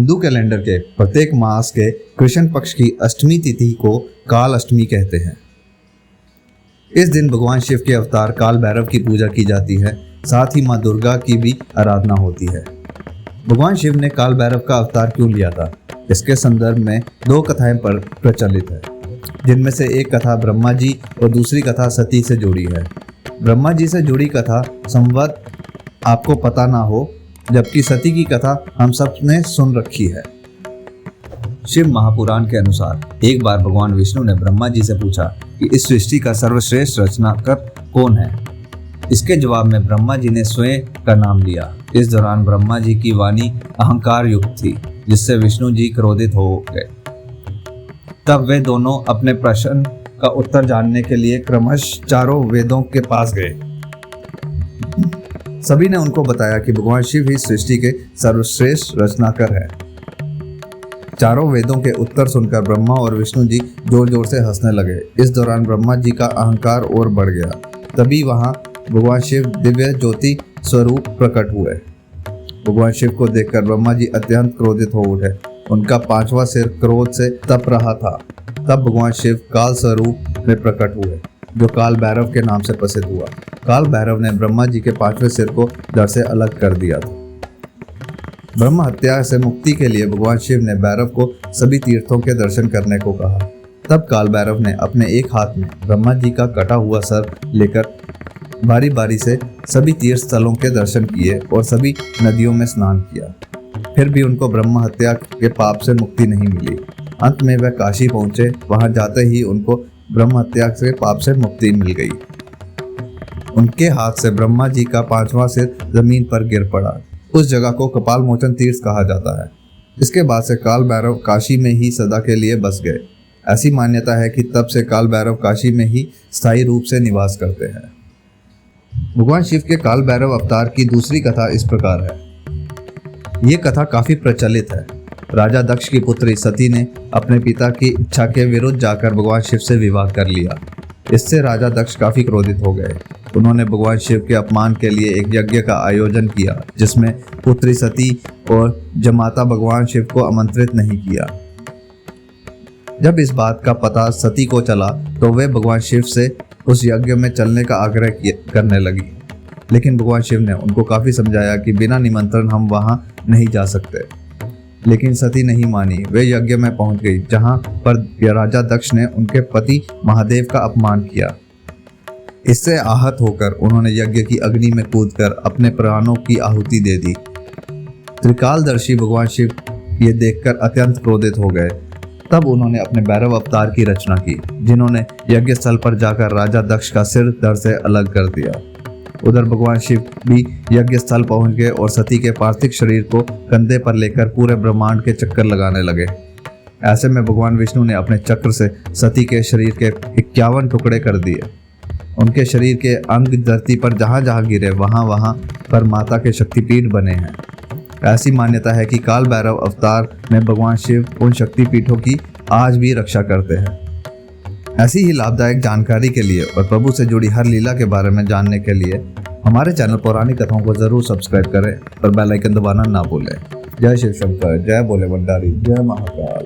Hindu calendar के प्रत्येक मास के कृष्ण पक्ष की अष्टमी तिथि को काल अष्टमी कहते हैं। इस दिन भगवान शिव के अवतार काल भैरव की पूजा की जाती है। साथ ही माँ दुर्गा की भी आराधना होती है। भगवान शिव ने काल भैरव का अवतार क्यों लिया था, इसके संदर्भ में दो कथाएं प्रचलित है, जिनमें से एक कथा ब्रह्मा जी और दूसरी कथा सती से जुड़ी है। ब्रह्मा जी से जुड़ी कथा संवत आपको पता ना हो, जबकि सती की कथा हम सब ने सुन रखी है। शिव महापुराण के अनुसार एक बार भगवान विष्णु ने ब्रह्मा जी से पूछा कि इस सृष्टि का सर्वश्रेष्ठ रचनाकार कौन है। इसके जवाब में ब्रह्मा जी ने स्वयं का नाम लिया। इस दौरान ब्रह्मा जी की वाणी अहंकार युक्त थी, जिससे विष्णु जी क्रोधित हो गए। तब वे दोनों अपने प्रश्न का उत्तर जानने के लिए क्रमशः चारों वेदों के पास गए। सभी ने उनको बताया कि भगवान शिव ही सृष्टि के सर्वश्रेष्ठ रचनाकार है। चारों वेदों के उत्तर सुनकर ब्रह्मा और विष्णु जी जोर जोर से हंसने लगे। इस दौरान ब्रह्मा जी का अहंकार और बढ़ गया। तभी वहां भगवान शिव दिव्य ज्योति स्वरूप प्रकट हुए। भगवान शिव को देखकर ब्रह्मा जी अत्यंत क्रोधित हो उठे। उनका पांचवा सिर क्रोध से तप रहा था। तब भगवान शिव काल स्वरूप में प्रकट हुए, जो काल भैरव के नाम से प्रसिद्ध हुआ। काल भैरव ने ब्रह्मा जी के पांचवें सिर को धड़ से अलग कर दिया था। ब्रह्म हत्या से मुक्ति के लिए भगवान शिव ने भैरव को सभी तीर्थों के दर्शन करने को कहा। तब काल भैरव ने अपने एक हाथ में ब्रह्मा जी का कटा हुआ सर लेकर बारी बारी से सभी तीर्थ स्थलों के दर्शन किए और सभी नदियों में स्नान किया। फिर भी उनको ब्रह्म हत्या के पाप से मुक्ति नहीं मिली। अंत में वह काशी पहुंचे। वहां जाते ही उनको ब्रह्म हत्या के पाप से मुक्ति मिल गई। उनके हाथ से ब्रह्मा जी का पांचवा सिर जमीन पर गिर पड़ा। उस जगह को कपाल मोचन तीर्थ कहा जाता है। इसके बाद से काल भैरव काशी में ही सदा के लिए बस गए। ऐसी मान्यता है कि तब से काल भैरव काशी में ही स्थायी रूप से निवास करते हैं। भगवान शिव के काल भैरव अवतार की दूसरी कथा इस प्रकार है। ये कथा काफी प्रचलित है। राजा दक्ष की पुत्री सती ने अपने पिता की इच्छा के विरुद्ध जाकर भगवान शिव से विवाह कर लिया। इससे राजा दक्ष काफी क्रोधित हो गए। उन्होंने भगवान शिव के अपमान के लिए एक यज्ञ का आयोजन किया, जिसमें पुत्री सती और जमाता भगवान शिव को आमंत्रित नहीं किया। जब इस बात का पता सती को चला तो वे भगवान शिव से उस यज्ञ में चलने का आग्रह करने लगी, लेकिन भगवान शिव ने उनको काफी समझाया कि बिना निमंत्रण हम वहां नहीं जा सकते। लेकिन सती नहीं मानी। वे यज्ञ में पहुंच गई, जहां पर राजा दक्ष ने उनके पति महादेव का अपमान किया। इससे आहत होकर उन्होंने यज्ञ की अग्नि में कूदकर अपने प्राणों की आहुति दे दी। त्रिकालदर्शी भगवान शिव ये देखकर अत्यंत क्रोधित हो गए। तब उन्होंने अपने भैरव अवतार की रचना की, जिन्होंने यज्ञ स्थल पर जाकर राजा दक्ष का सिर धड़ से अलग कर दिया। उधर भगवान शिव भी यज्ञ स्थल पहुंच गए और सती के पार्थिव शरीर को कंधे पर लेकर पूरे ब्रह्मांड के चक्कर लगाने लगे। ऐसे में भगवान विष्णु ने अपने चक्र से सती के शरीर के 51 टुकड़े कर दिए। उनके शरीर के अंग धरती पर जहां जहां गिरे वहां पर माता के शक्तिपीठ बने हैं। ऐसी मान्यता है कि काल भैरव अवतार में भगवान शिव उन शक्तिपीठों की आज भी रक्षा करते हैं। ऐसी ही लाभदायक जानकारी के लिए और प्रभु से जुड़ी हर लीला के बारे में जानने के लिए हमारे चैनल पौराणिक कथाओं को जरूर सब्सक्राइब करें और बेल आइकन दबाना ना भूलें। जय शिव शंकर, जय भोले भंडारी, जय महाकाल।